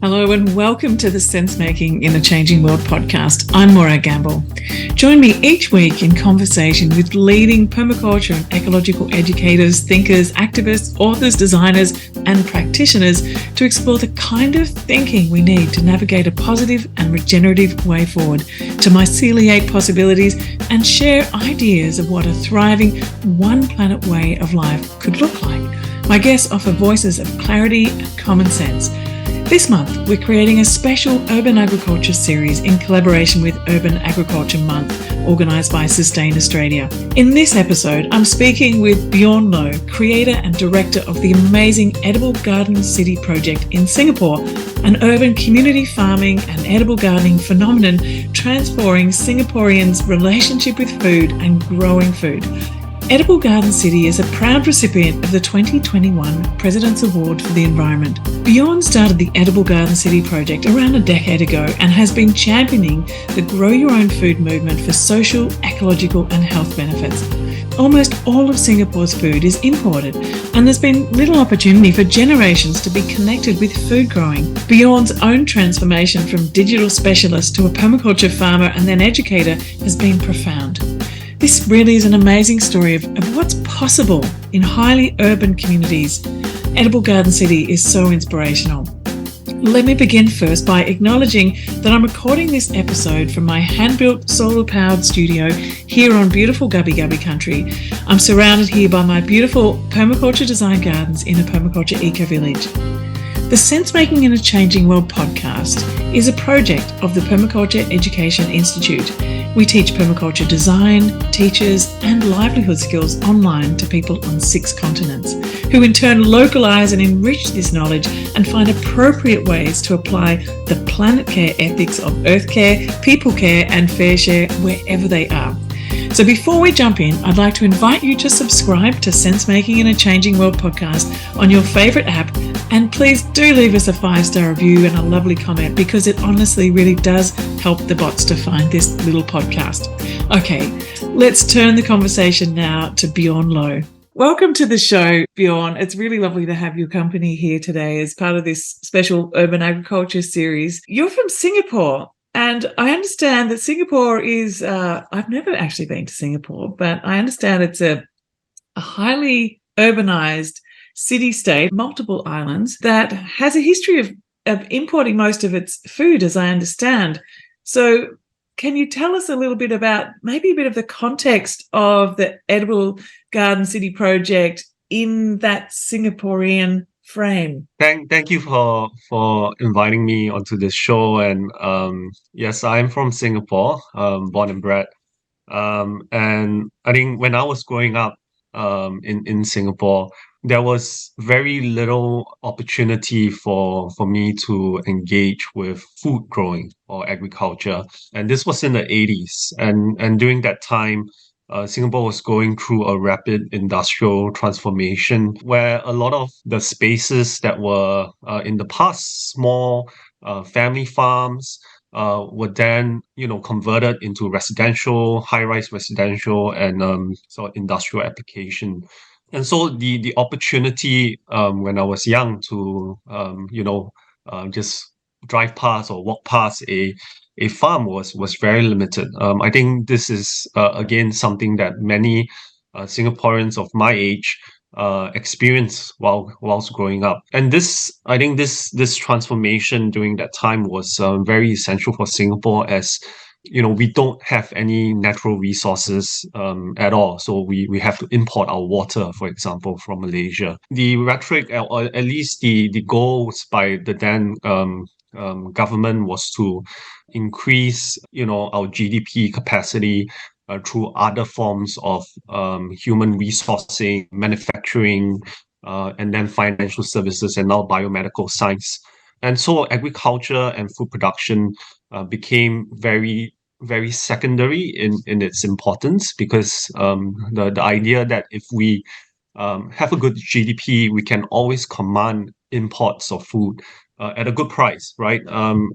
Hello and welcome to the Sense Making in a Changing World podcast. I'm Morag. Join me each week in conversation with leading permaculture and ecological educators, thinkers, activists, authors, designers, and practitioners to explore the kind of thinking we need to navigate a positive and regenerative way forward to myceliate possibilities and share ideas of what a thriving one planet way of life could look like. My guests offer voices of clarity and common sense. This month, we're creating a special urban agriculture series in collaboration with Urban Agriculture Month, organised by Sustain Australia. In this episode, I'm speaking with Bjorn Low, creator and director of the amazing Edible Garden City project in Singapore, an urban community farming and edible gardening phenomenon transforming Singaporeans' relationship with food and growing food. Edible Garden City is a proud recipient of the 2021 President's Award for the Environment. Bjorn started the Edible Garden City project around a decade ago and has been championing the Grow Your Own Food movement for social, ecological and health benefits. Almost all of Singapore's food is imported, and there's been little opportunity for generations to be connected with food growing. Bjorn's own transformation from digital specialist to a permaculture farmer and then educator has been profound. This really is an amazing story of what's possible in highly urban communities. Edible Garden City is so inspirational. Let me begin first by acknowledging that I'm recording this episode from my hand-built solar-powered studio here on beautiful Gubbi Gubbi country. I'm surrounded here by my beautiful permaculture design gardens in a permaculture eco-village. The Sense Making in a Changing World podcast is a project of the Permaculture Education Institute. We teach permaculture design, teachers, and livelihood skills online to people on 6 continents, who in turn localize and enrich this knowledge and find appropriate ways to apply the planet care ethics of earth care, people care, and fair share wherever they are. So before we jump in, I'd like to invite you to subscribe to Sense Making in a Changing World podcast on your favorite app. And please do leave us a 5-star review and a lovely comment, because it honestly really does help the bots to find this little podcast. Okay, let's turn the conversation now to Bjorn Low. Welcome to the show, Bjorn. It's really lovely to have your company here today as part of this special urban agriculture series. You're from Singapore. And I understand that Singapore is, I've never actually been to Singapore, but I understand it's a highly urbanized city-state, multiple islands, that has a history of importing most of its food, as I understand. So can you tell us a little bit about maybe a bit of the context of the Edible Garden City project in that Singaporean frame? Thank you for inviting me onto this show. And yes, I'm from Singapore, born and bred. And I think when I was growing up in Singapore, there was very little opportunity for me to engage with food growing or agriculture. And this was in the 80s. And during that time, Singapore was going through a rapid industrial transformation where a lot of the spaces that were in the past small family farms were then, converted into residential, high-rise residential, and sort of industrial application. And so the opportunity when I was young to just drive past or walk past a farm was very limited. I think this is again something that many Singaporeans of my age experience whilst growing up. And I think this transformation during that time was very essential for Singapore, as we don't have any natural resources at all. So we have to import our water, for example, from Malaysia. The rhetoric, or at least the goals by the then government, was to increase, our GDP capacity through other forms of human resourcing, manufacturing, and then financial services, and now biomedical science. And so agriculture and food production became very, very secondary in its importance, because the idea that if we have a good GDP, we can always command imports of food at a good price, right?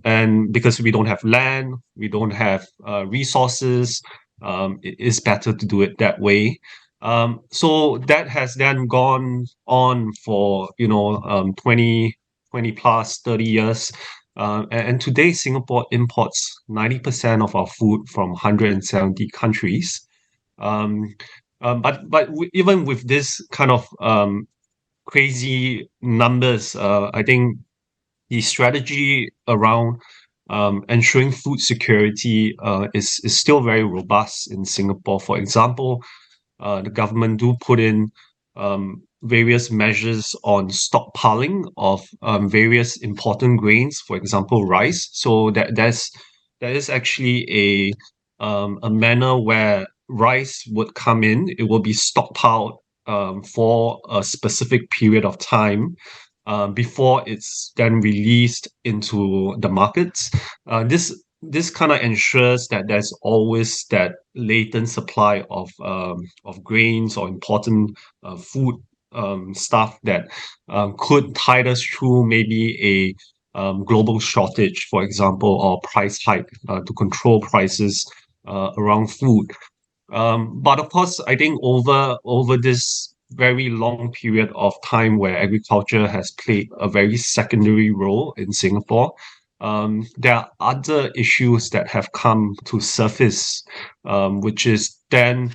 And because we don't have land, we don't have resources, it is better to do it that way. So that has then gone on for 20 20 plus 30 years. And today, Singapore imports 90% of our food from 170 countries. Um, Even with this kind of crazy numbers, I think the strategy around ensuring food security is still very robust in Singapore. For example, the government do put in various measures on stockpiling of various important grains, for example, rice. So there is actually a manner where rice would come in. It will be stockpiled for a specific period of time before it's then released into the markets. This kind of ensures that there's always that latent supply of grains or important food stuff that could tide us through maybe a global shortage, for example, or price hike to control prices around food. But of course, I think over this very long period of time where agriculture has played a very secondary role in Singapore, there are other issues that have come to surface, which is then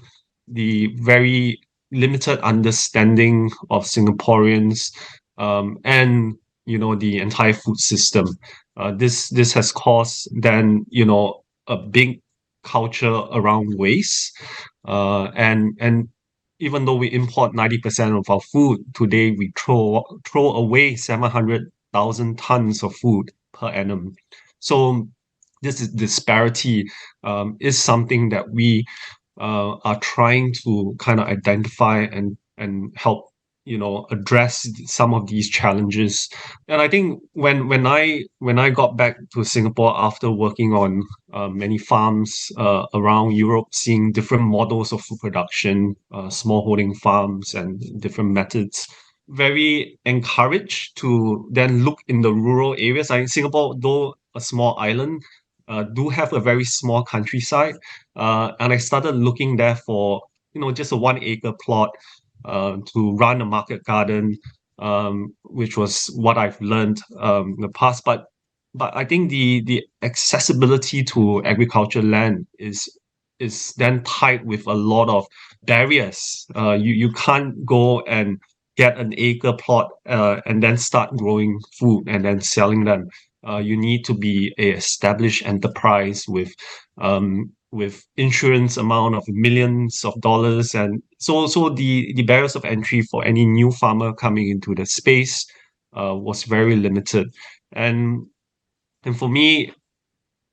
the very limited understanding of Singaporeans and the entire food system. This has caused then a big culture around waste. And even though we import 90% of our food, today we throw away 700,000 tons of food per annum. So this disparity is something that we are trying to kind of identify and help address some of these challenges. And I think when I got back to Singapore after working on many farms around Europe, seeing different models of food production, small holding farms and different methods, very encouraged to then look in the rural areas. I think Singapore, though a small island, do have a very small countryside, and I started looking there for just a 1 acre plot to run a market garden, which was what I've learned in the past. But I think the accessibility to agriculture land is then tied with a lot of barriers. You can't go and get an acre plot and then start growing food and then selling them. You need to be a established enterprise with insurance amount of millions of dollars, and so the barriers of entry for any new farmer coming into the space was very limited. And and for me,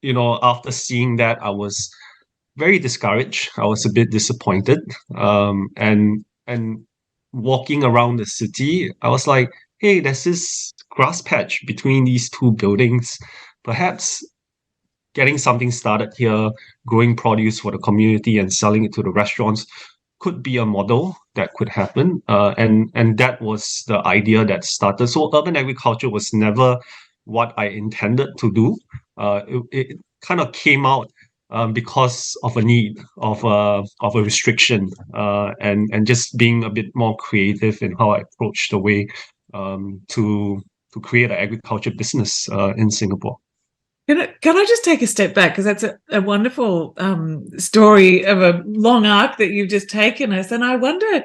after seeing that, I was very discouraged. I was a bit disappointed. And walking around the city, I was like, hey, there's this grass patch between these two buildings. Perhaps getting something started here, growing produce for the community and selling it to the restaurants could be a model that could happen. And that was the idea that started. So urban agriculture was never what I intended to do. It kind of came out because of a need of a restriction, and just being a bit more creative in how I approach the way to create an agriculture business in Singapore. Can I just take a step back, because that's a wonderful story of a long arc that you've just taken us, and I wonder,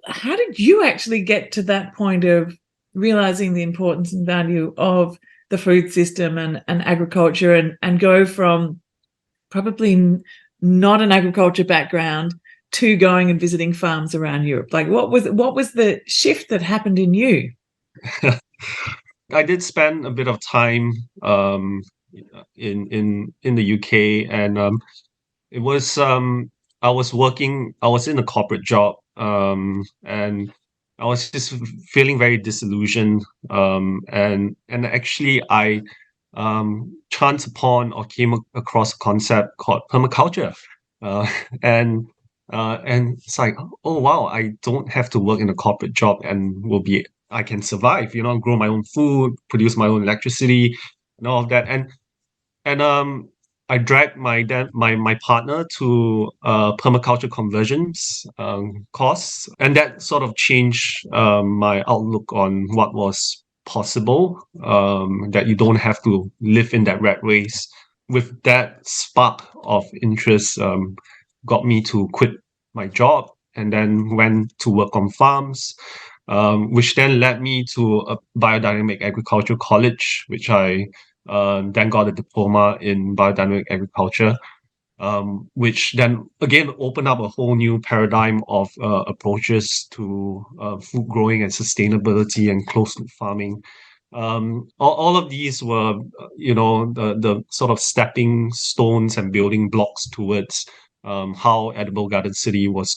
how did you actually get to that point of realizing the importance and value of the food system and agriculture, and go from probably not an agriculture background to going and visiting farms around Europe? Like, what was the shift that happened in you? I did spend a bit of time in the UK, and it was I was in a corporate job, and I was just feeling very disillusioned, and actually I chanced upon or came across a concept called permaculture, uh, and and it's like, oh wow, I don't have to work in a corporate job and I can survive, grow my own food, produce my own electricity, and all of that. And I dragged my partner to permaculture conversions course, and that sort of changed my outlook on what was possible, that you don't have to live in that rat race. With that spark of interest, got me to quit my job and then went to work on farms, which then led me to a biodynamic agriculture college, which I then got a diploma in biodynamic agriculture, which then again opened up a whole new paradigm of approaches to food growing and sustainability and closed loop farming. All of these were, the sort of stepping stones and building blocks towards how Edible Garden City was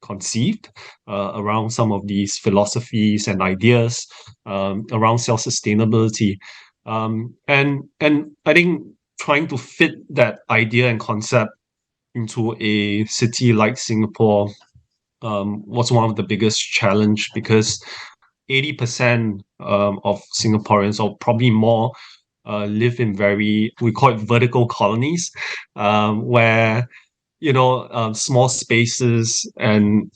conceived, around some of these philosophies and ideas, around self-sustainability. And I think trying to fit that idea and concept into a city like Singapore was one of the biggest challenge, because 80% of Singaporeans, or probably more, live in we call it vertical colonies, where small spaces, and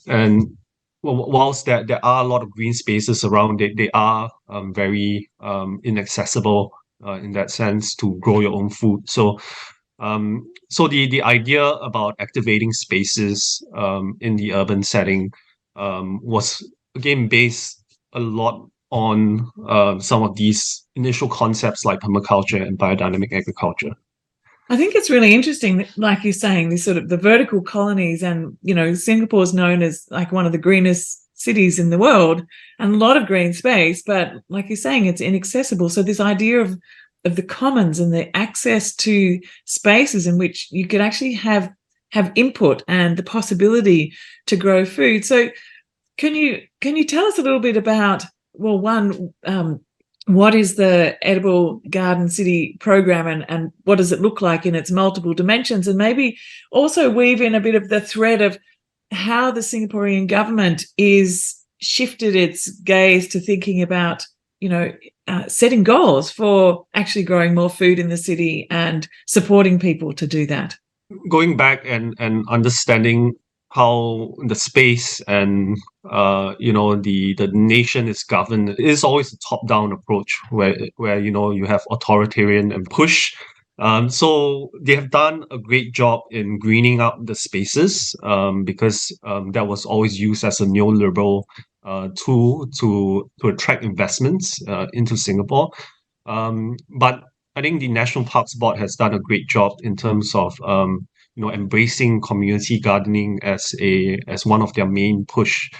whilst there are a lot of green spaces around it, they are very inaccessible in that sense to grow your own food. So the idea about activating spaces in the urban setting was again based a lot on some of these initial concepts like permaculture and biodynamic agriculture. I think it's really interesting, like you're saying, this sort of the vertical colonies, and Singapore is known as like one of the greenest cities in the world, and a lot of green space, but like you're saying, it's inaccessible. So this idea of the commons and the access to spaces in which you could actually have input and the possibility to grow food. So can you tell us a little bit about, well, one, what is the Edible Garden City program, and what does it look like in its multiple dimensions? And maybe also weave in a bit of the thread of how the Singaporean government is shifted its gaze to thinking about, setting goals for actually growing more food in the city and supporting people to do that. Going back and understanding how the space and the nation is governed is always a top-down approach, where you have authoritarian and push. So they have done a great job in greening up the spaces, because that was always used as a neoliberal tool to attract investments into Singapore. But I think the National Parks Board has done a great job in terms of embracing community gardening as one of their main push.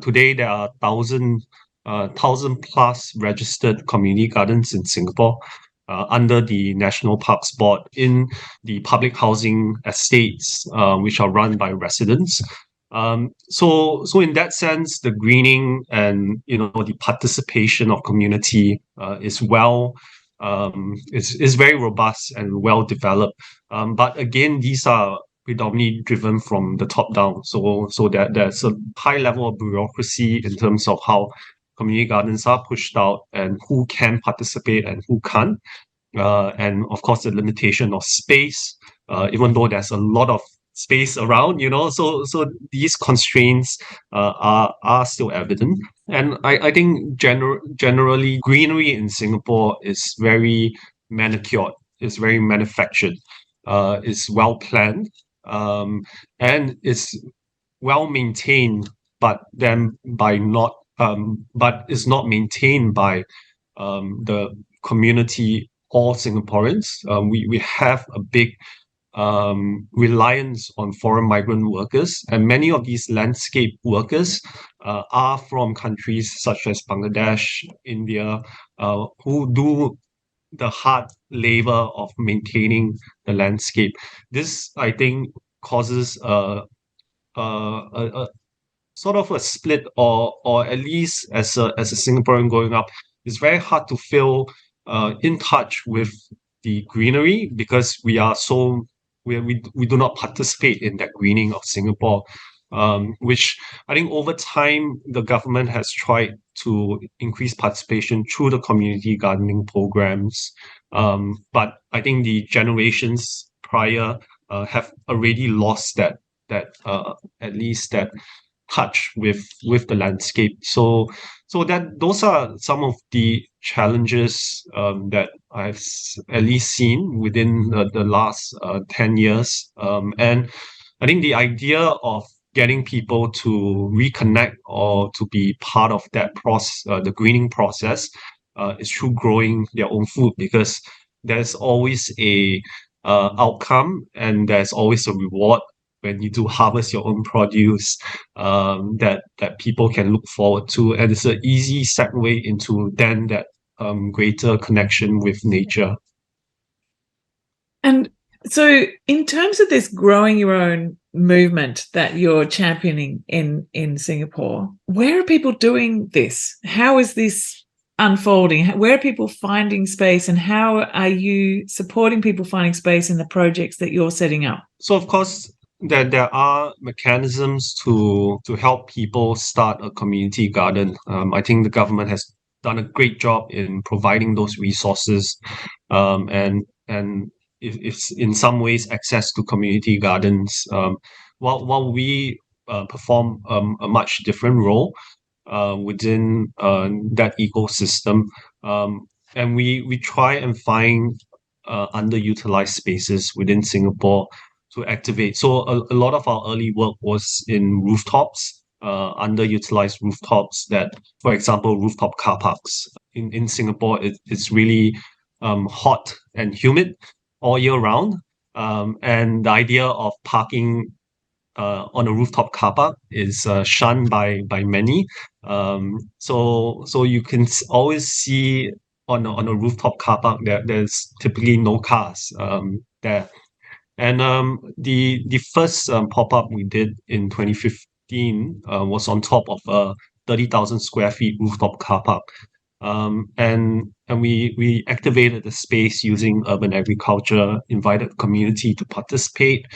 Today there are thousand plus registered community gardens in Singapore, under the National Parks Board, in the public housing estates, which are run by residents. So in that sense, the greening and the participation of community is very robust and well developed. But again, these are predominantly driven from the top down. So that there's a high level of bureaucracy in terms of how community gardens are pushed out and who can participate and who can't. And of course, the limitation of space, even though there's a lot of space around, so these constraints are still evident. And I think generally greenery in Singapore is very manicured, it's very manufactured, it's well planned, and it's well maintained, but it's not maintained by the community or Singaporeans. We have a big reliance on foreign migrant workers, and many of these landscape workers are from countries such as Bangladesh, India, who do the hard labor of maintaining the landscape. This, I think, causes a sort of a split, or at least as a Singaporean growing up, it's very hard to feel in touch with the greenery, because we do not participate in that greening of Singapore, which I think over time the government has tried to increase participation through the community gardening programs. But I think the generations prior have already lost that at least that touch with the landscape. So that those are some of the challenges that I've at least seen within the last 10 years. And I think the idea of getting people to reconnect or to be part of that process, the greening process, is through growing their own food, because there's always a outcome and there's always a reward when you do harvest your own produce, that people can look forward to, and it's an easy segue into then that greater connection with nature. And so, in terms of this growing your own movement that you're championing in Singapore, where are people doing this? How is this unfolding? Where are people finding space, and how are you supporting people finding space in the projects that you're setting up? So, of course, there are mechanisms to help people start a community garden. I think the government has done a great job in providing those resources, and if in some ways access to community gardens. While we perform a much different role within that ecosystem, and we try and find underutilized spaces within Singapore to activate. So a lot of our early work was in rooftops, underutilized rooftops that, for example, rooftop car parks. In Singapore, it's really hot and humid all year round. And the idea of parking on a rooftop car park is shunned by many. So you can always see on a rooftop car park that there's typically no cars there. And the first pop-up we did in 2015 was on top of a 30,000 square feet rooftop car park. And we activated the space using urban agriculture, invited the community to participate.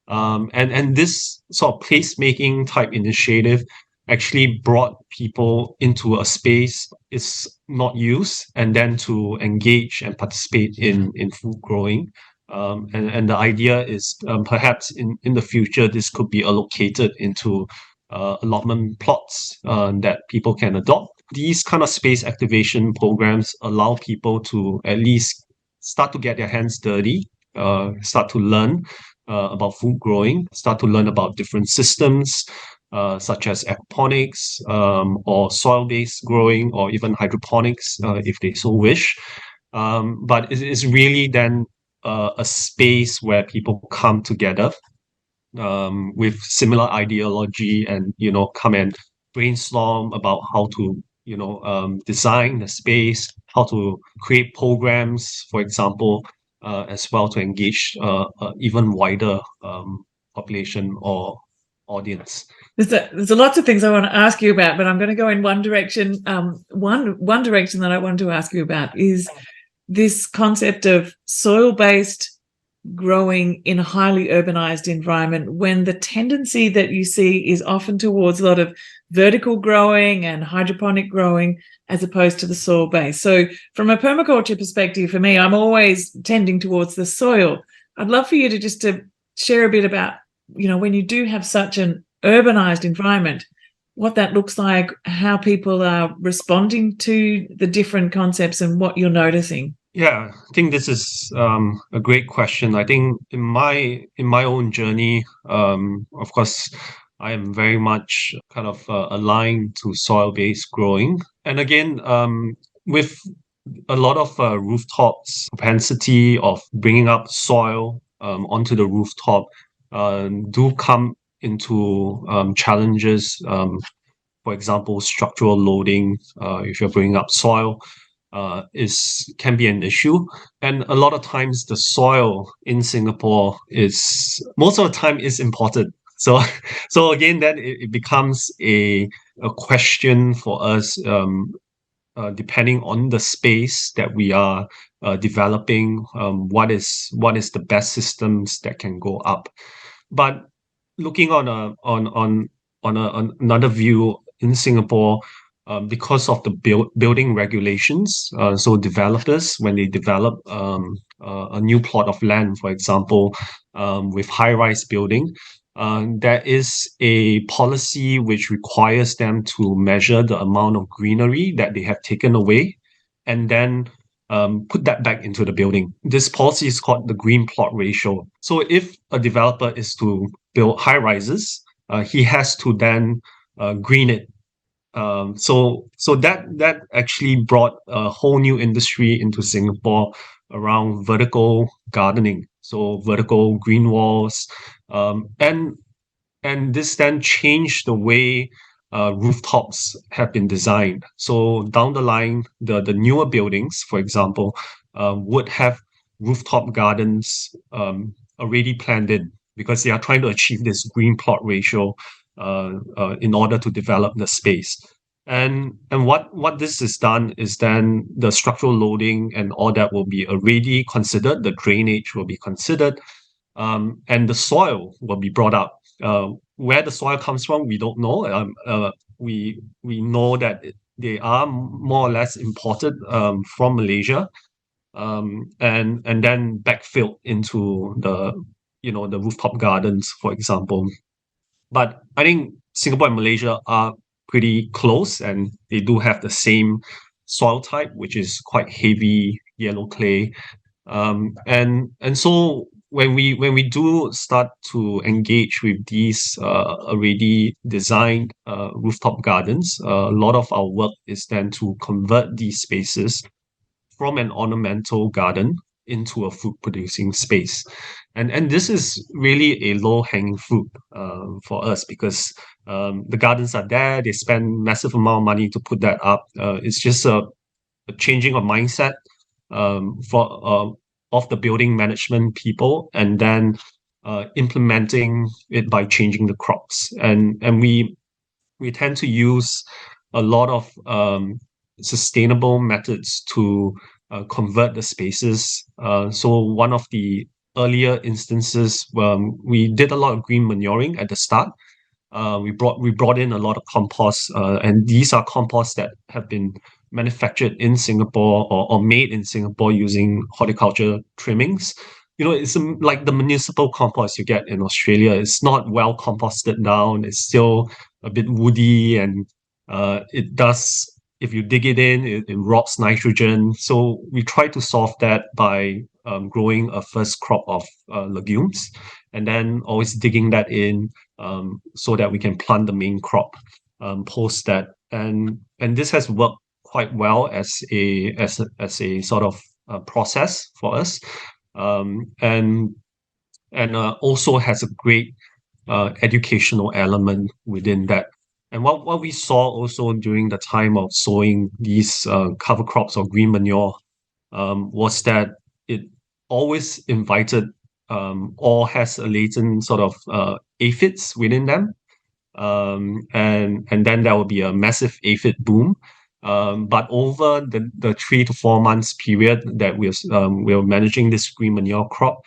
And this sort of placemaking type initiative actually brought people into a space it's not used, and then to engage and participate in food growing. And the idea is perhaps in the future, this could be allocated into allotment plots that people can adopt. These kind of space activation programs allow people to at least start to get their hands dirty, start to learn about food growing, start to learn about different systems, such as aquaponics, or soil-based growing, or even hydroponics, if they so wish. But it is really then a space where people come together with similar ideology, and come and brainstorm about how to design the space, how to create programs, for example, as well, to engage even wider population or audience. There's a lots of things I want to ask you about, but I'm going to go in one direction. One direction that I wanted to ask you about is this concept of soil-based growing in a highly urbanized environment, when the tendency that you see is often towards a lot of vertical growing and hydroponic growing as opposed to the soil-based. So from a permaculture perspective, for me, I'm always tending towards the soil. I'd love for you to share a bit about, when you do have such an urbanized environment, what that looks like, how people are responding to the different concepts, and what you're noticing. Yeah, I think this is a great question. I think in my own journey, of course, I am very much kind of aligned to soil-based growing. And again, with a lot of rooftops, propensity of bringing up soil onto the rooftop do come into challenges. For example, structural loading, if you're bringing up soil, can be an issue. And a lot of times the soil in Singapore most of the time is imported. So again, then it becomes a question for us, depending on the space that we are developing, what is the best systems that can go up. But looking on another view in Singapore, because of the building regulations, so developers, when they develop a new plot of land, for example, with high-rise building, there is a policy which requires them to measure the amount of greenery that they have taken away and then put that back into the building. This policy is called the green plot ratio. So if a developer is to build high rises, he has to then green it. So that actually brought a whole new industry into Singapore around vertical gardening, so vertical green walls, and this then changed the way rooftops have been designed. So down the line, the newer buildings, for example, would have rooftop gardens already planned in because they are trying to achieve this green plot ratio in order to develop the space. And what this is done is then the structural loading and all that will be already considered, the drainage will be considered, and the soil will be brought up. Where the soil comes from, we don't know. We know that they are more or less imported from Malaysia, and then backfilled into the rooftop gardens, for example. But I think Singapore and Malaysia are pretty close, and they do have the same soil type, which is quite heavy yellow clay. And so when we do start to engage with these already designed rooftop gardens, a lot of our work is then to convert these spaces from an ornamental garden into a food producing space. And this is really a low hanging fruit for us because the gardens are there, they spend massive amount of money to put that up. It's just a changing of mindset for of the building management people, and then implementing it by changing the crops. And we tend to use a lot of sustainable methods to convert the spaces. So one of the earlier instances, we did a lot of green manuring at the start. We brought in a lot of compost, and these are composts that have been manufactured in Singapore or made in Singapore using horticulture trimmings. It's like the municipal compost you get in Australia. It's not well composted down. It's still a bit woody, and it does, if you dig it in, it robs nitrogen. So we try to solve that by growing a first crop of legumes, and then always digging that in so that we can plant the main crop post that. And this has worked quite well as a sort of process for us, and also has a great educational element within that. And what we saw also during the time of sowing these cover crops or green manure was that it always invited or has a latent sort of aphids within them. And then there will be a massive aphid boom. But over the 3 to 4 months period that we're managing this green manure crop,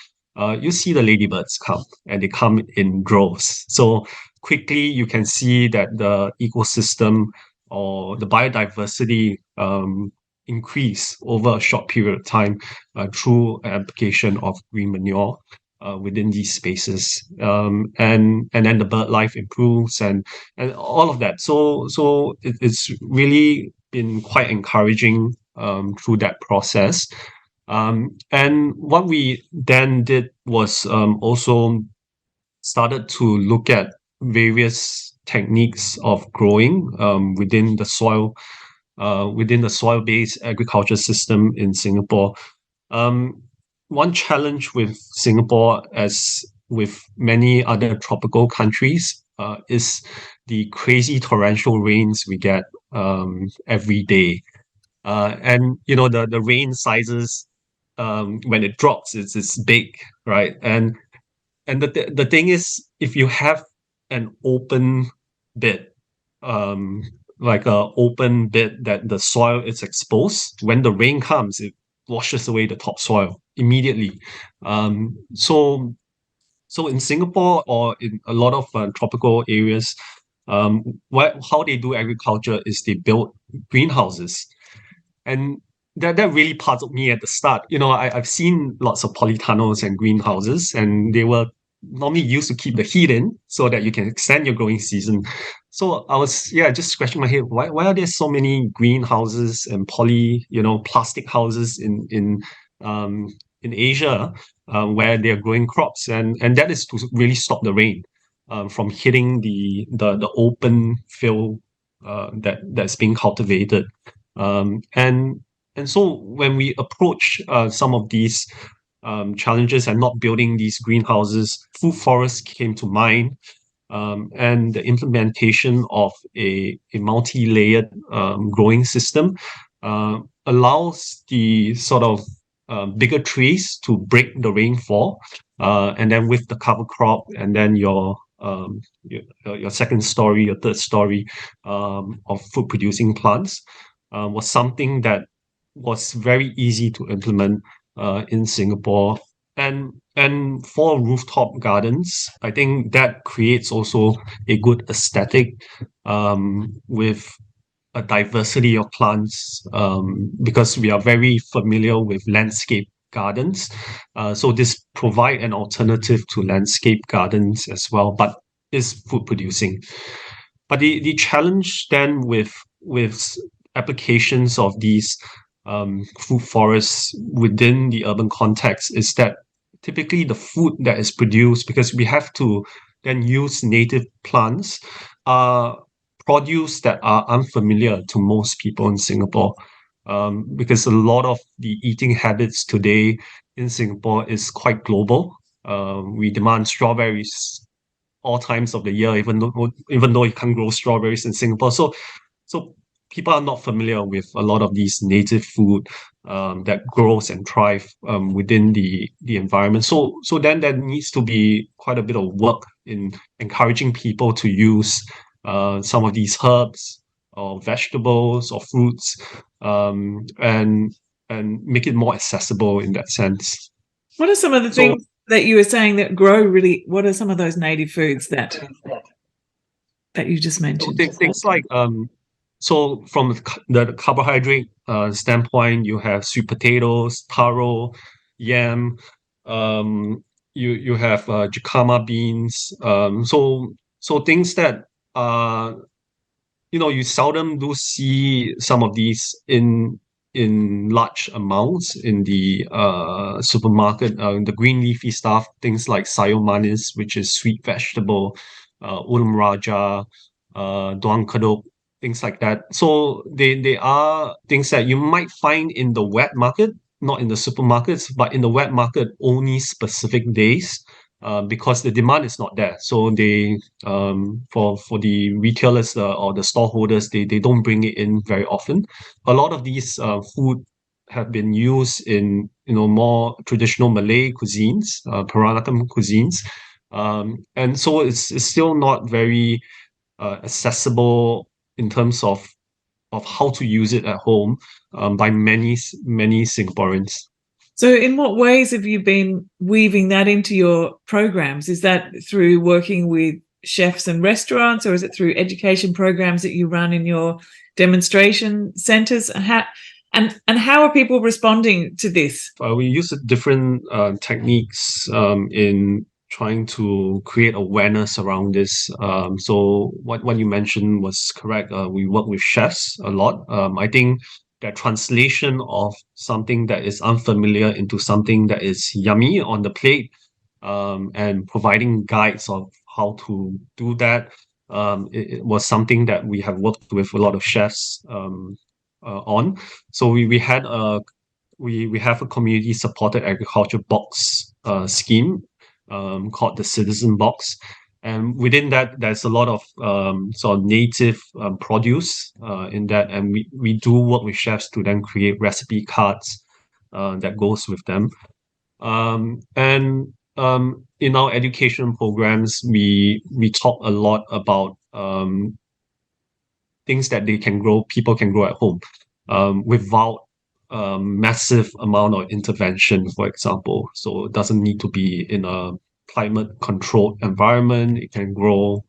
you see the ladybirds come, and they come in droves. So quickly you can see that the ecosystem or the biodiversity increase over a short period of time through application of green manure within these spaces, and then the bird life improves, and all of that. So it's really been quite encouraging through that process. And what we then did was also started to look at various techniques of growing within the soil-based agriculture system in Singapore. One challenge with Singapore, as with many other tropical countries, is the crazy torrential rains we get every day. And the rain sizes, when it drops, it's big, right? And the thing is, if you have an open bit, like a open bit that the soil is exposed, when the rain comes, it washes away the topsoil immediately. So in Singapore or in a lot of tropical areas, how they do agriculture is they build greenhouses, and that really puzzled me at the start. I've seen lots of polytunnels and greenhouses, and they were normally used to keep the heat in so that you can extend your growing season. So I was just scratching my head. Why are there so many greenhouses and plastic houses in Asia where they're growing crops, and that is to really stop the rain from hitting the open field that's being cultivated. And so when we approach some of these challenges and not building these greenhouses, food forests came to mind, and the implementation of a multi-layered growing system allows the sort of bigger trees to break the rainfall, and then with the cover crop, and then your second story, your third story of food producing plants was something that was very easy to implement in Singapore. And for rooftop gardens, I think that creates also a good aesthetic with a diversity of plants, because we are very familiar with landscape gardens. So this provide an alternative to landscape gardens as well, but is food producing. But the challenge then with applications of these food forests within the urban context is that typically the food that is produced, because we have to then use native plants, are produce that are unfamiliar to most people in Singapore. Because a lot of the eating habits today in Singapore is quite global. We demand strawberries all times of the year, even though you can't grow strawberries in Singapore. So people are not familiar with a lot of these native food that grows and thrive within the environment. So then there needs to be quite a bit of work in encouraging people to use some of these herbs or vegetables or fruits, and make it more accessible in that sense. What are some of the So things that you were saying that grow really? What are some of those native foods that you just mentioned? things like so from the carbohydrate standpoint, you have sweet potatoes, taro, yam, you have jicama beans, so things that uh you seldom do see some of these in large amounts in the supermarket. The green leafy stuff, things like sayur manis, which is sweet vegetable, ulum raja, doang kadok, things like that. So they are things that you might find in the wet market, not in the supermarkets, but in the wet market only specific days, because the demand is not there. So they for the retailers or the store holders, they don't bring it in very often. A lot of these food have been used in more traditional Malay cuisines, Peranakan cuisines, and so it's still not very accessible in terms of how to use it at home by many Singaporeans. So, in what ways have you been weaving that into your programs? Is that through working with chefs and restaurants, or is it through education programs that you run in your demonstration centres? And how are people responding to this? We use different techniques in trying to create awareness around this. So what you mentioned was correct. We work with chefs a lot. I think that translation of something that is unfamiliar into something that is yummy on the plate, and providing guides of how to do that, it was something that we have worked with a lot of chefs on. So we had we have a community supported agriculture box scheme called the Citizen Box. And within that, there's a lot of sort of native produce in that, and we do work with chefs to then create recipe cards that goes with them. And in our education programs, we talk a lot about things that people can grow at home, without massive amount of intervention, for example. So it doesn't need to be in a climate controlled environment. It can grow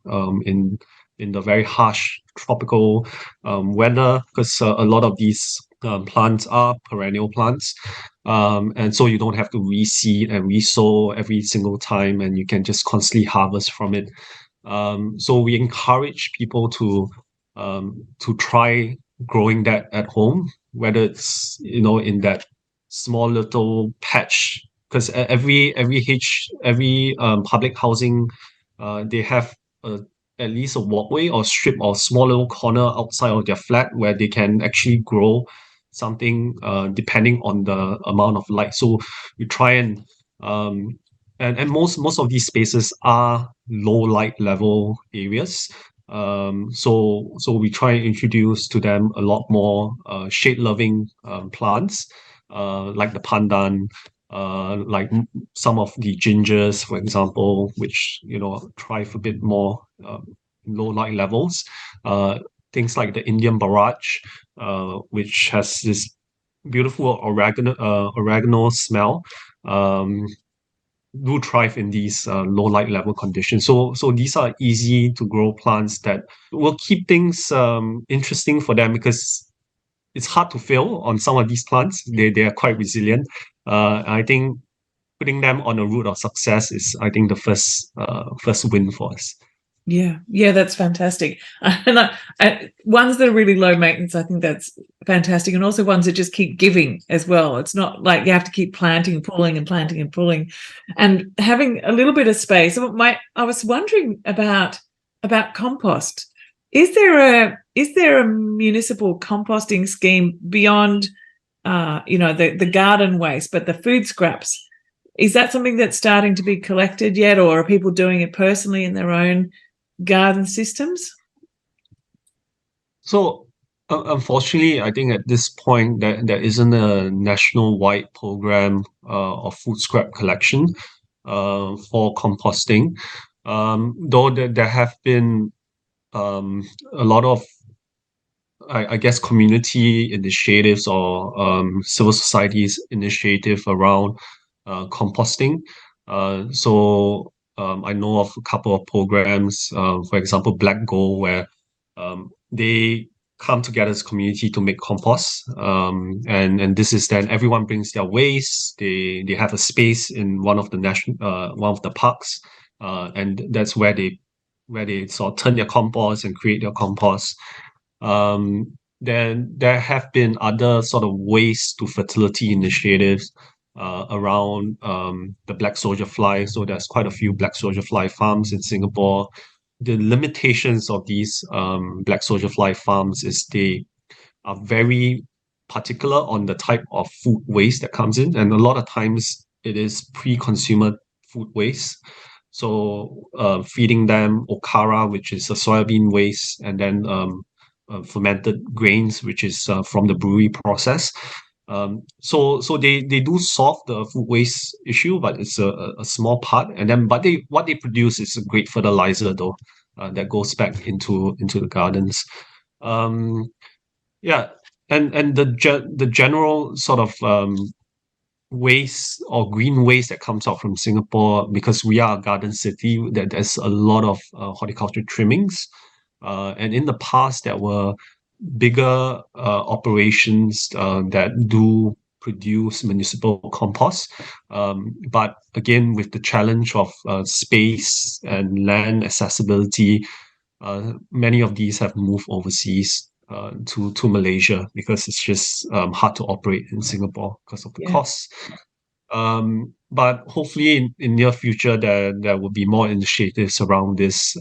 in the very harsh tropical weather, because a lot of these plants are perennial plants. And so you don't have to reseed and resow every single time, and you can just constantly harvest from it. So we encourage people to try growing that at home, whether it's in that small little patch, because every public housing, they have at least a walkway or strip or small little corner outside of their flat where they can actually grow something depending on the amount of light. So we try um, and most of these spaces are low light level areas. So we try and introduce to them a lot more shade loving plants, like the pandan, like some of the gingers, for example, which thrive a bit more low light levels. Uh, Things like the Indian barrage, which has this beautiful oregano smell. Um, do thrive in these low light level conditions. So these are easy to grow plants that will keep things interesting for them, because it's hard to fail on some of these plants. They are quite resilient. I think putting them on a route of success is, I think, the first win for us. Yeah, that's fantastic. And ones that are really low maintenance, I think that's fantastic. And also ones that just keep giving as well. It's not like you have to keep planting and pulling and planting and pulling, and having a little bit of space. I was wondering about compost. Is there a municipal composting scheme beyond the garden waste, but the food scraps? Is that something that's starting to be collected yet, or are people doing it personally in their own garden systems? So, unfortunately, I think at this point there isn't a national-wide program of food scrap collection for composting. Though there have been a lot of, I guess, community initiatives or civil societies initiative around composting. I know of a couple of programs, for example, Black Gold, where they come together as a community to make compost. And this is then everyone brings their waste. They have a space in one of the parks, and that's where they sort of turn their compost and create their compost. Then there have been other sort of waste to fertility initiatives around the black soldier fly. So there's quite a few black soldier fly farms in Singapore. The limitations of these black soldier fly farms is they are very particular on the type of food waste that comes in, and a lot of times it is pre-consumer food waste. So feeding them okara, which is a soybean waste, and then fermented grains, which is from the brewery process. So they do solve the food waste issue, but it's a small part. And then, but what they produce is a great fertilizer, though, that goes back into the gardens. Yeah, and the general sort of waste or green waste that comes out from Singapore, because we are a garden city, that there's a lot of horticulture trimmings. And in the past, there were bigger operations that do produce municipal compost. But again, with the challenge of space and land accessibility, many of these have moved overseas to Malaysia, because it's just hard to operate in Singapore because of the costs. But hopefully in near future there will be more initiatives around this.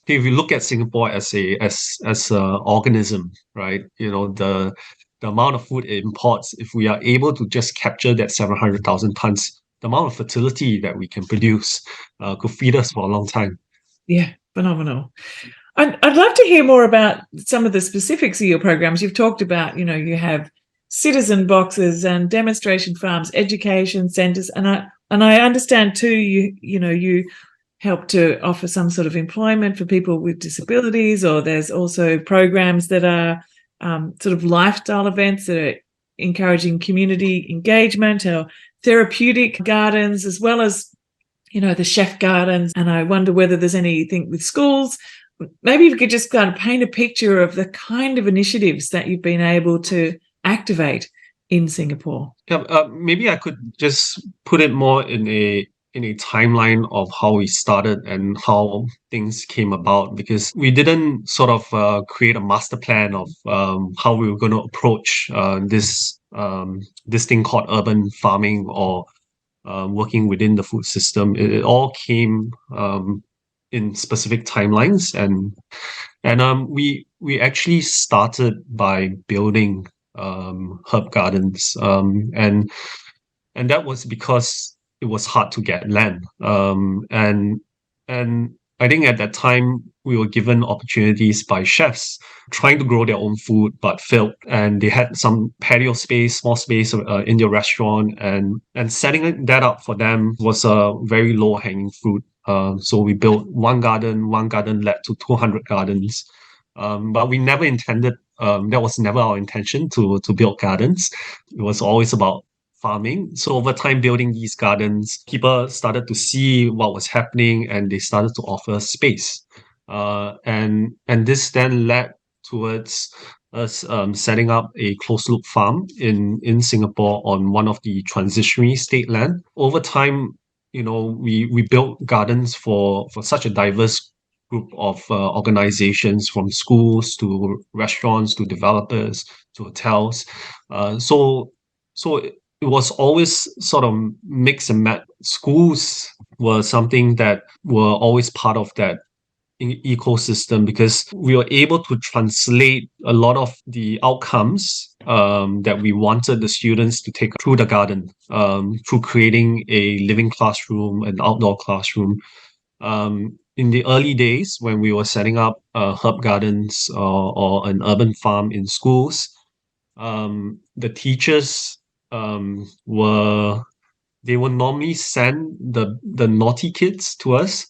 If you look at Singapore as a organism, right? The amount of food it imports, if we are able to just capture that 700,000 tons, the amount of fertility that we can produce could feed us for a long time. Yeah, phenomenal. I'd love to hear more about some of the specifics of your programs. You've talked about, you have citizen boxes and demonstration farms, education centres, and I understand too. You help to offer some sort of employment for people with disabilities, or there's also programs that are sort of lifestyle events that are encouraging community engagement, or therapeutic gardens, as well as the chef gardens. And I wonder whether there's anything with schools. Maybe if you could just kind of paint a picture of the kind of initiatives that you've been able to activate in Singapore? Yeah, maybe I could just put it more in a timeline of how we started and how things came about, because we didn't sort of create a master plan of how we were going to approach this thing called urban farming or working within the food system. It all came in specific timelines, and we actually started by building herb gardens, and that was because it was hard to get land. And I think at that time we were given opportunities by chefs trying to grow their own food but failed, and they had some patio space, small space in their restaurant, and setting that up for them was a very low hanging fruit. So we built one garden led to 200 gardens. But we never intended, that was never our intention to build gardens. It was always about farming. So over time, building these gardens, people started to see what was happening, and they started to offer space. And this then led towards us setting up a closed loop farm in Singapore on one of the transitionary state land. Over time, we built gardens for such a diverse group of organizations, from schools to restaurants to developers to hotels. So it was always sort of mix and match. Schools were something that were always part of that ecosystem, because we were able to translate a lot of the outcomes that we wanted the students to take through the garden, through creating a living classroom, an outdoor classroom. In the early days, when we were setting up herb gardens or an urban farm in schools, the teachers were they would normally send the naughty kids to us,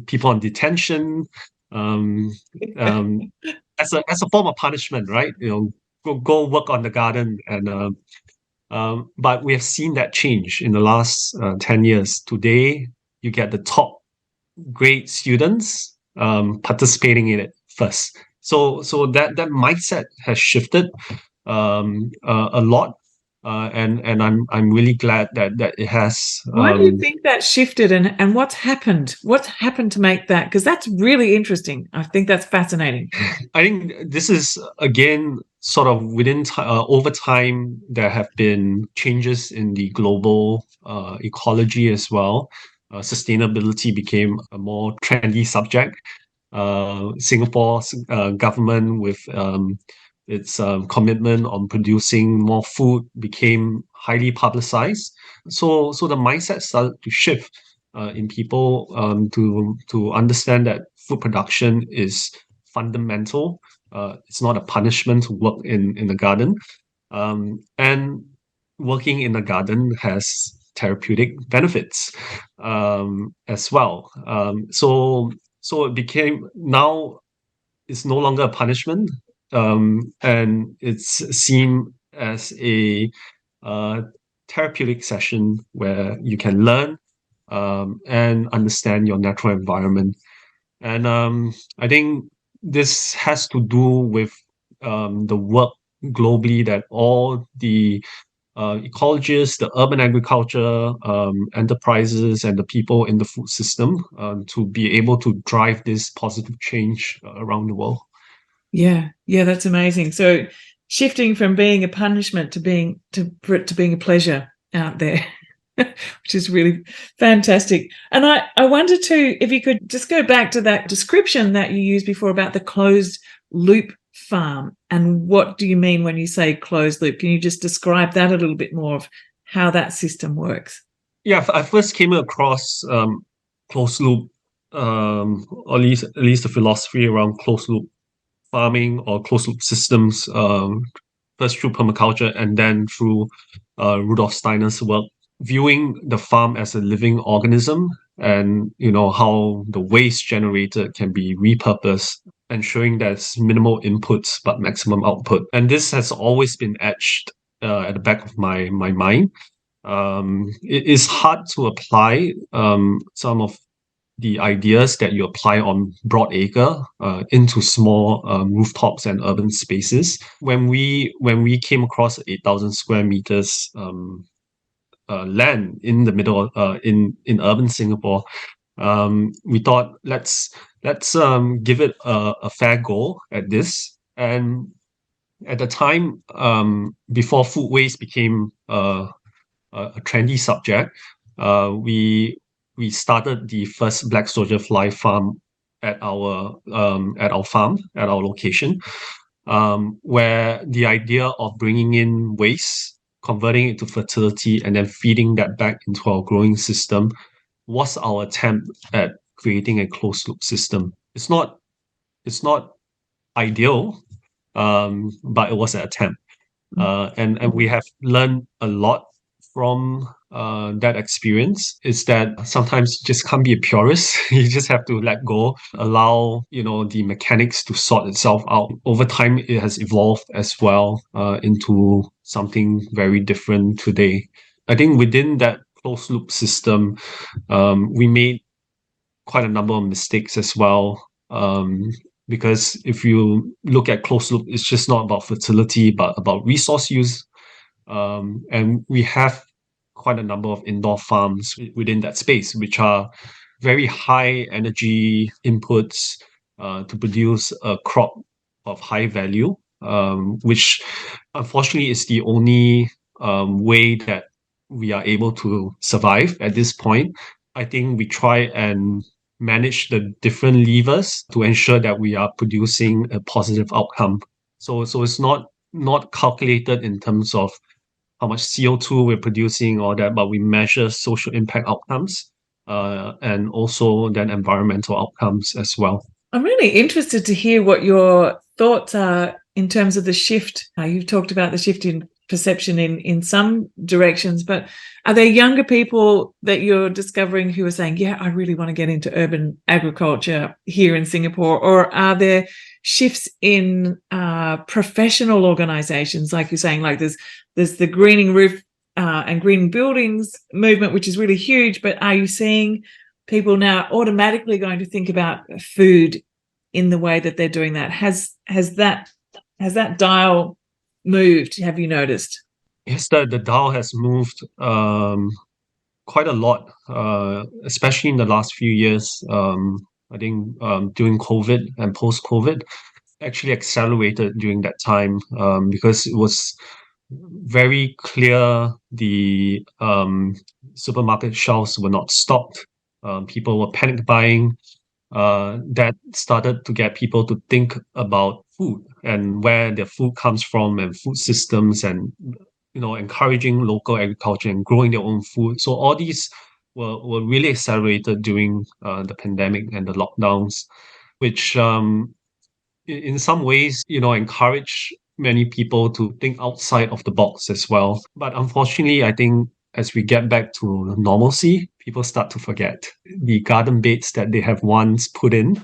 people on detention, um, um, as a form of punishment, right? Go work on the garden, and but we have seen that change in the last 10 years. Today, you get the top grade students participating in it first. So that mindset has shifted a lot, and I'm really glad that it has. Why do you think that shifted, and what's happened? What's happened to make that? Because that's really interesting. I think that's fascinating. I think this is again sort of over time there have been changes in the global ecology as well. Sustainability became a more trendy subject. Singapore's government, with its commitment on producing more food, became highly publicized. So the mindset started to shift in people, to understand that food production is fundamental. It's not a punishment to work in the garden, and working in the garden has therapeutic benefits as well. So it became, now it's no longer a punishment, and it's seen as a therapeutic session where you can learn and understand your natural environment. And I think this has to do with the work globally that all the ecologists, the urban agriculture enterprises, and the people in the food system, to be able to drive this positive change around the world. Yeah, that's amazing. So shifting from being a punishment to being a pleasure out there, which is really fantastic. And I wonder too, if you could just go back to that description that you used before about the closed loop farm, and what do you mean when you say closed loop? Can you just describe that a little bit more of how that system works? Yeah, I first came across closed loop, or at least the philosophy around closed loop farming or closed loop systems, first through permaculture and then through Rudolf Steiner's work, viewing the farm as a living organism, and how the waste generated can be repurposed, ensuring there's minimal inputs but maximum output. And this has always been etched at the back of my mind. It is hard to apply some of the ideas that you apply on broad acre into small rooftops and urban spaces. When we came across 8,000 square meters land in the middle of, in urban Singapore, we thought let's give it a fair go at this. And at the time, before food waste became a trendy subject, we started the first black soldier fly farm at our farm at our location, where the idea of bringing in waste, converting it to fertility, and then feeding that back into our growing system was our attempt at creating a closed loop system. It's not ideal, but it was an attempt. And we have learned a lot from that experience. Is that sometimes you just can't be a purist. You just have to let go, allow the mechanics to sort itself out. Over time, it has evolved as well into something very different today. I think within that closed loop system, we made quite a number of mistakes as well. Because if you look at closed loop, it's just not about fertility, but about resource use. And we have quite a number of indoor farms within that space, which are very high energy inputs to produce a crop of high value, which unfortunately is the only way that we are able to survive at this point. I think we try and manage the different levers to ensure that we are producing a positive outcome. So it's not calculated in terms of how much CO2 we're producing or that, but we measure social impact outcomes and also then environmental outcomes as well. I'm really interested to hear what your thoughts are in terms of the shift. You've talked about the shift in perception in some directions, but are there younger people that you're discovering who are saying, yeah, I really want to get into urban agriculture here in Singapore? Or are there shifts in professional organizations, like you're saying, like there's the greening roof and green buildings movement, which is really huge, but are you seeing people now automatically going to think about food in the way that they're doing that? Has that dial moved? Have you noticed? Yes, the dial has moved quite a lot, especially in the last few years. I think during COVID and post-COVID, actually accelerated during that time because it was very clear the supermarket shelves were not stocked. People were panic buying. That started to get people to think about food and where their food comes from and food systems and encouraging local agriculture and growing their own food. So all these were really accelerated during the pandemic and the lockdowns, which in some ways, encourage many people to think outside of the box as well. But unfortunately, I think as we get back to normalcy, people start to forget the garden beds that they have once put in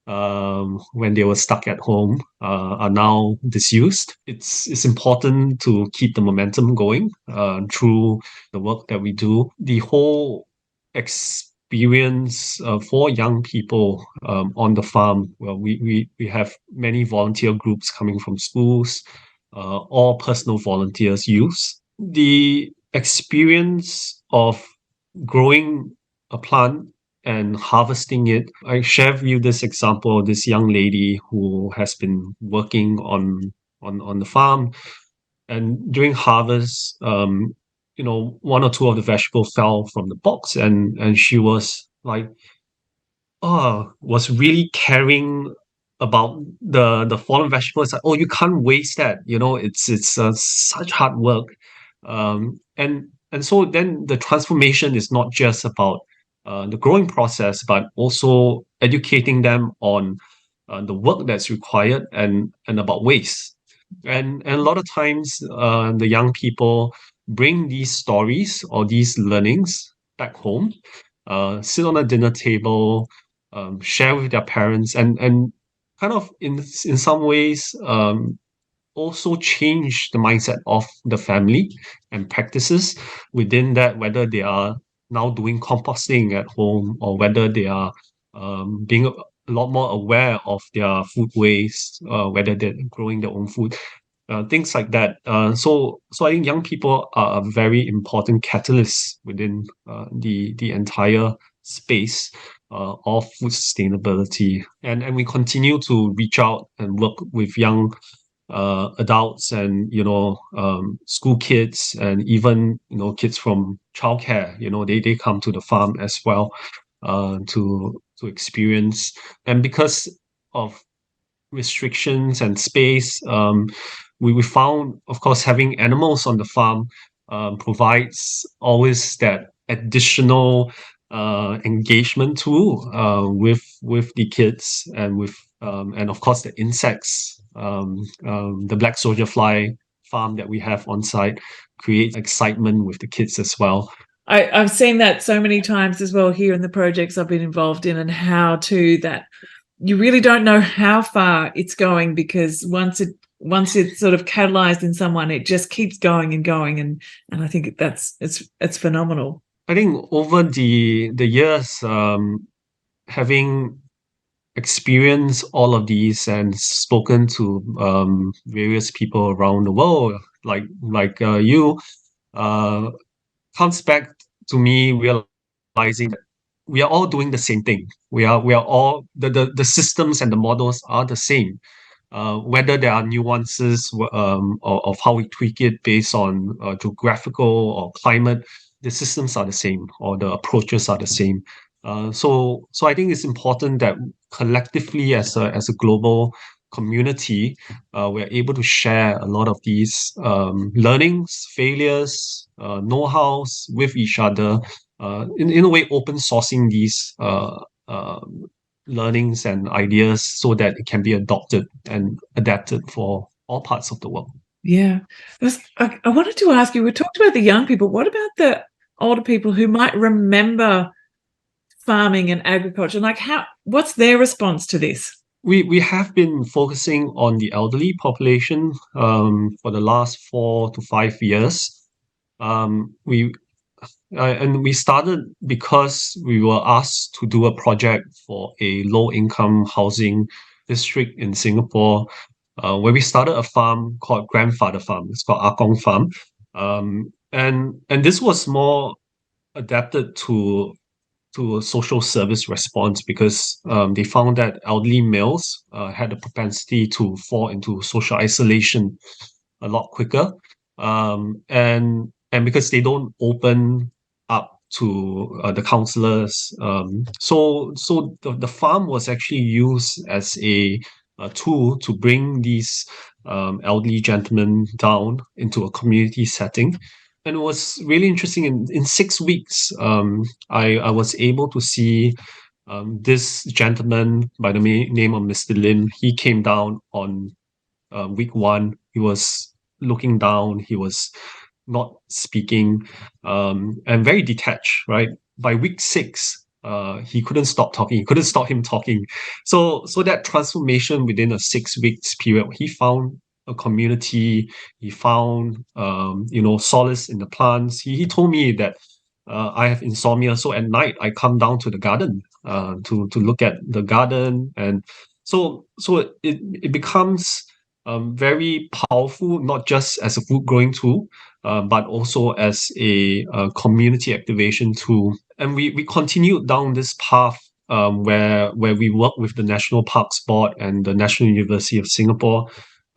when they were stuck at home are now disused. It's important to keep the momentum going through the work that we do. The whole experience for young people on the farm. Well, we have many volunteer groups coming from schools, all personal volunteers use. The experience of growing a plant and harvesting it. I share with you this example of this young lady who has been working on the farm, and during harvest, one or two of the vegetables fell from the box, and she was like, was really caring about the fallen vegetables. Like, oh, you can't waste that. It's such hard work, and so then the transformation is not just about the growing process, but also educating them on the work that's required and about waste. And a lot of times, the young people bring these stories or these learnings back home, sit on a dinner table, share with their parents, and kind of in some ways also change the mindset of the family and practices within that, whether they are now doing composting at home, or whether they are being a lot more aware of their food waste, whether they're growing their own food, things like that. So I think young people are a very important catalyst within the entire space of food sustainability, and we continue to reach out and work with young adults and school kids, and even kids from childcare. They come to the farm as well to experience. And because of restrictions and space, we found, of course, having animals on the farm provides always that additional engagement tool with the kids, and of course the insects. The black soldier fly farm that we have on site creates excitement with the kids as well. I've seen that so many times as well here in the projects I've been involved in, and how to that you really don't know how far it's going, because once it's sort of catalyzed in someone, it just keeps going and going, and I think it's phenomenal. I think over the years, having experienced all of these and spoken to various people around the world, like you, uh, comes back to me realizing that we are all doing the same thing. We are all the systems and the models are the same. Whether there are nuances of how we tweak it based on geographical or climate, the systems are the same, or the approaches are the same. So I think it's important that collectively, as a global community, we're able to share a lot of these learnings, failures, know-hows with each other. In a way, open sourcing these learnings and ideas so that it can be adopted and adapted for all parts of the world. Yeah. I wanted to ask you, we talked about the young people. What about the older people who might remember farming and agriculture? Like, what's their response to this? We have been focusing on the elderly population for the last 4 to 5 years. We And we started because we were asked to do a project for a low-income housing district in Singapore, where we started a farm called Grandfather Farm. It's called Akong Farm, and this was more adapted to a social service response, because they found that elderly males had a propensity to fall into social isolation a lot quicker, and because they don't open up to the counselors. So the farm was actually used as a tool to bring these elderly gentlemen down into a community setting. And it was really interesting. In 6 weeks, I was able to see this gentleman by the name of Mr. Lim. He came down on week one. He was looking down. He was not speaking, and very detached. Right by week six, he couldn't stop talking. He couldn't stop him talking. So that transformation within a 6 weeks period, he found a community. He found solace in the plants. He told me that I have insomnia, so at night I come down to the garden to look at the garden, and so it becomes very powerful, not just as a food growing tool, but also as a community activation tool. And we continued down this path, where we work with the National Parks Board and the National University of Singapore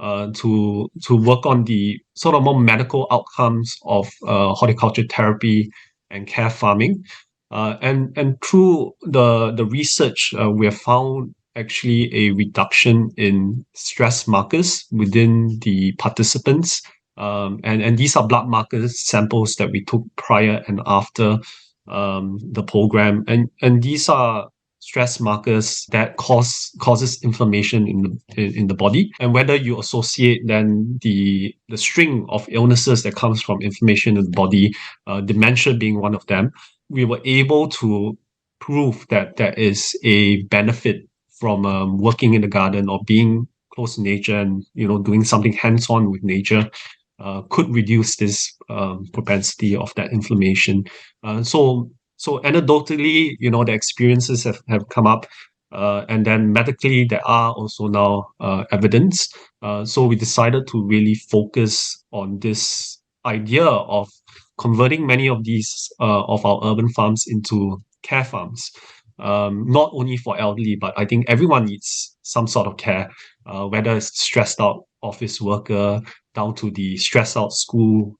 to work on the sort of more medical outcomes of horticulture therapy and care farming. And through the research, we have found actually a reduction in stress markers within the participants. And these are blood markers samples that we took prior and after the program. And these are stress markers that causes inflammation in the body. And whether you associate then the string of illnesses that comes from inflammation in the body, dementia being one of them, we were able to prove that there is a benefit from working in the garden or being close to nature, and doing something hands-on with nature could reduce this propensity of that inflammation. So So anecdotally, the experiences have come up, and then medically there are also now evidence. So we decided to really focus on this idea of converting many of these of our urban farms into care farms, not only for elderly, but I think everyone needs some sort of care, whether it's stressed out office worker down to the stressed out school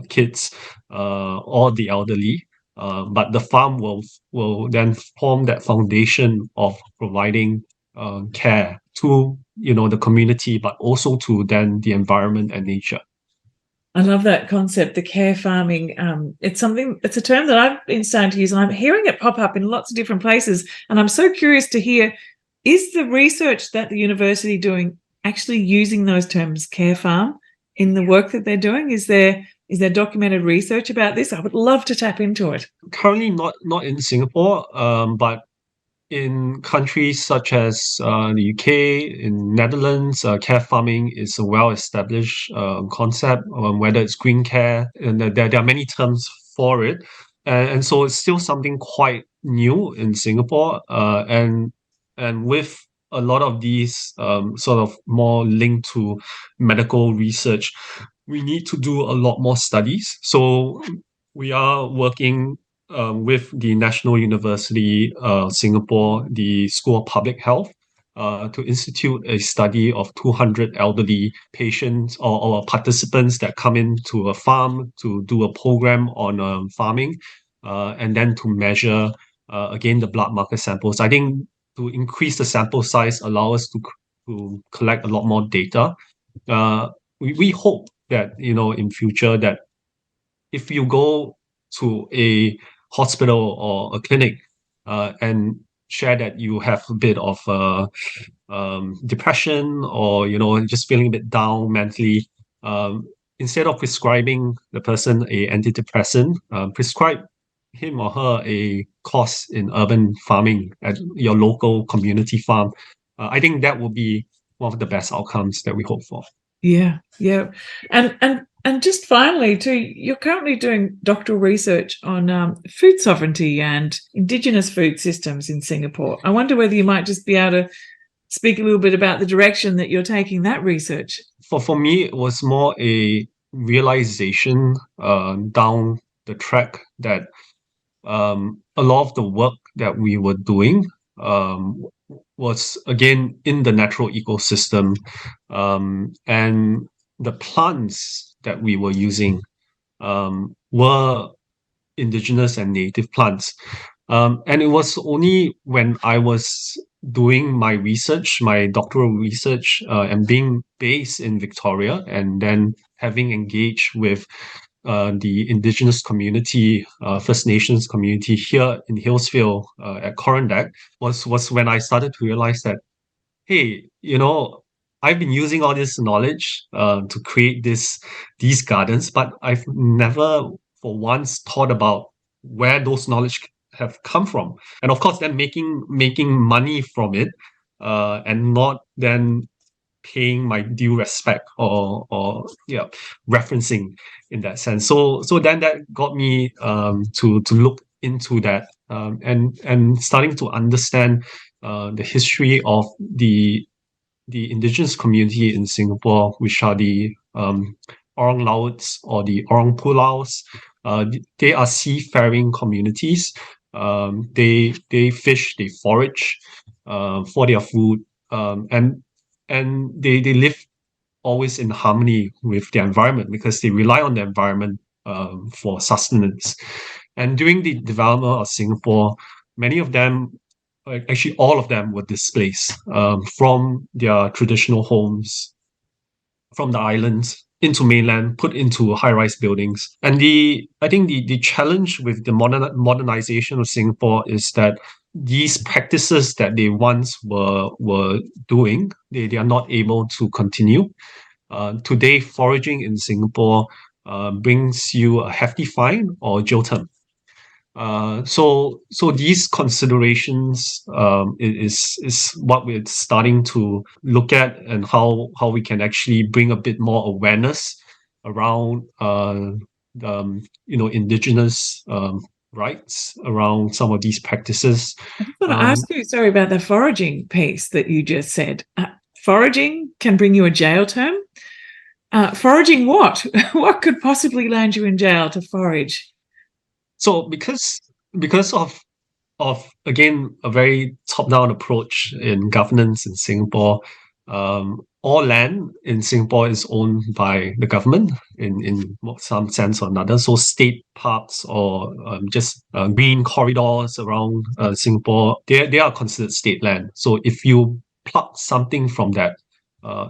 kids, or the elderly. But the farm will then form that foundation of providing care to the community, but also to then the environment and nature. I love that concept, the care farming. It's a term that I've been starting to use, and I'm hearing it pop up in lots of different places. And I'm so curious to hear, is the research that the university doing actually using those terms, care farm, in the work that they're doing? Is there documented research about this? I would love to tap into it. Currently not in Singapore, but in countries such as the UK, in Netherlands, care farming is a well-established concept, whether it's green care, and there are many terms for it. And so it's still something quite new in Singapore. And with a lot of these sort of more linked to medical research, we need to do a lot more studies. So we are working with the National University Singapore, the School of Public Health, to institute a study of 200 elderly patients or participants that come into a farm to do a program on farming, and then to measure again the blood marker samples. I think to increase the sample size allow us to collect a lot more data. We hope that in future that if you go to a hospital or a clinic and share that you have a bit of depression, or just feeling a bit down mentally, instead of prescribing the person a antidepressant, prescribe him or her a course in urban farming at your local community farm. I think that will be one of the best outcomes that we hope for. Yeah, yeah. And just finally, too, you're currently doing doctoral research on food sovereignty and indigenous food systems in Singapore. I wonder whether you might just be able to speak a little bit about the direction that you're taking that research. For me, it was more a realization down the track that a lot of the work that we were doing was again in the natural ecosystem, and the plants that we were using were indigenous and native plants. And it was only when I was doing my research, my doctoral research, and being based in Victoria, and then having engaged with the indigenous community, First Nations community here in Hillsville at Corandac, was when I started to realize that, hey, I've been using all this knowledge to create these gardens, but I've never for once thought about where those knowledge have come from. And of course, then making money from it, and not then paying my due respect or yeah, referencing in that sense. So then that got me to look into that, and starting to understand the history of the indigenous community in Singapore, which are the Orang Lauts or the Orang Pulaus. They are seafaring communities. They fish, they forage for their food, and they live always in harmony with their environment because they rely on the environment for sustenance. And during the development of Singapore, many of them, actually all of them, were displaced from their traditional homes, from the islands into mainland, put into high-rise buildings. And I think the challenge with the modernization of Singapore is that these practices that they once were doing, they are not able to continue. Today, foraging in Singapore brings you a hefty fine or jail term. So these considerations is what we're starting to look at, and how we can actually bring a bit more awareness around indigenous rights around some of these practices. I just want to ask you, sorry about the foraging piece that you just said. Foraging can bring you a jail term. Foraging what? What could possibly land you in jail to forage? So because of again a very top-down approach in governance in Singapore, all land in Singapore is owned by the government in some sense or another. So state parks or just green corridors around Singapore, they are considered state land. So if you pluck something from that,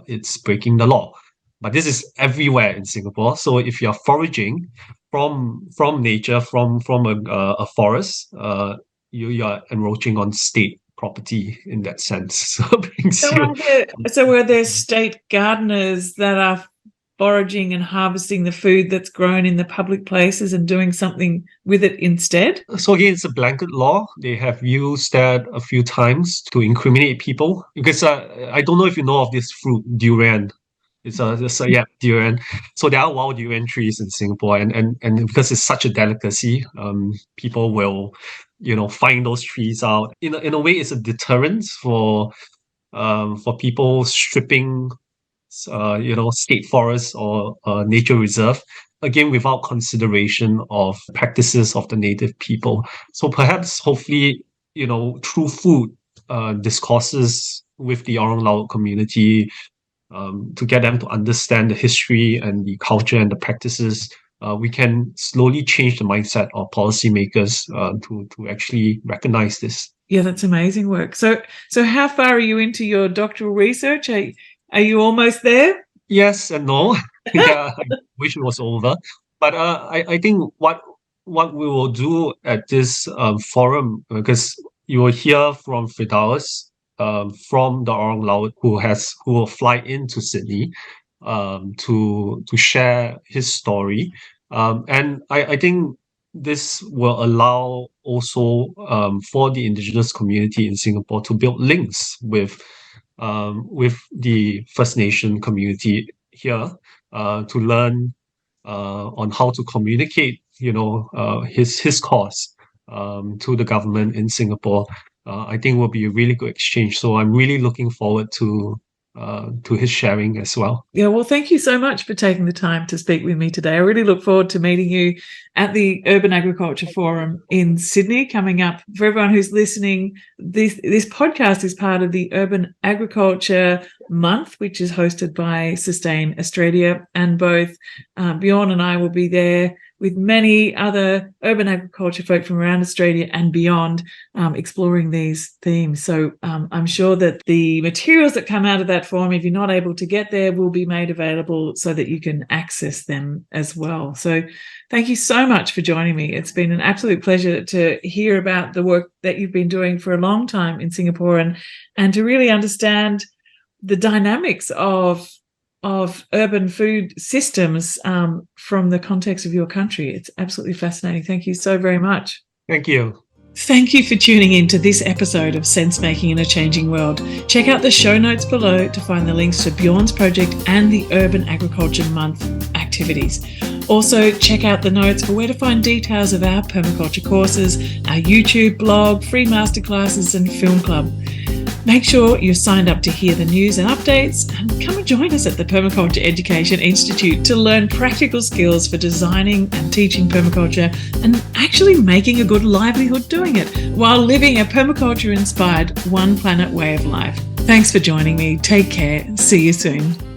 it's breaking the law. But this is everywhere in Singapore. So if you're foraging from nature, from a forest, you are encroaching on state property in that sense. So it brings you. So are there state gardeners that are foraging and harvesting the food that's grown in the public places and doing something with it instead? So again, it's a blanket law. They have used that a few times to incriminate people because I don't know if you know of this fruit, durian. It's a durian. So there are wild durian trees in Singapore, and because it's such a delicacy, people will, find those trees out. In a way, it's a deterrent for people stripping, state forests or nature reserve, again, without consideration of practices of the native people. So perhaps, hopefully, through food discourses with the Orang Laut community, to get them to understand the history and the culture and the practices, we can slowly change the mindset of policymakers to actually recognize this. Yeah, that's amazing work. So how far are you into your doctoral research? Are you almost there? Yes and no. Yeah, I wish it was over. But I think what we will do at this forum, because you will hear from Firdaus, from the Orang Laut who will fly into Sydney to share his story. And I think this will allow also for the indigenous community in Singapore to build links with the First Nation community here to learn on how to communicate, his cause to the government in Singapore. I think will be a really good exchange. So I'm really looking forward to his sharing as well. Yeah, well, thank you so much for taking the time to speak with me today. I really look forward to meeting you at the Urban Agriculture Forum in Sydney coming up. For everyone who's listening, this podcast is part of the Urban Agriculture Month, which is hosted by Sustain Australia, and both Bjorn and I will be there with many other urban agriculture folk from around Australia and beyond, exploring these themes. So I'm sure that the materials that come out of that forum, if you're not able to get there, will be made available so that you can access them as well. So thank you so much for joining me. It's been an absolute pleasure to hear about the work that you've been doing for a long time in Singapore and to really understand the dynamics of urban food systems from the context of your country. It's absolutely fascinating. Thank you so very much. Thank you. Thank you for tuning in to this episode of Sense Making in a Changing World. Check out the show notes below to find the links to Bjorn's project and the Urban Agriculture Month activities. Also, check out the notes for where to find details of our permaculture courses, our YouTube blog, free masterclasses and film club. Make sure you're signed up to hear the news and updates, and come and join us at the Permaculture Education Institute to learn practical skills for designing and teaching permaculture and actually making a good livelihood doing it while living a permaculture-inspired one planet way of life. Thanks for joining me. Take care. See you soon.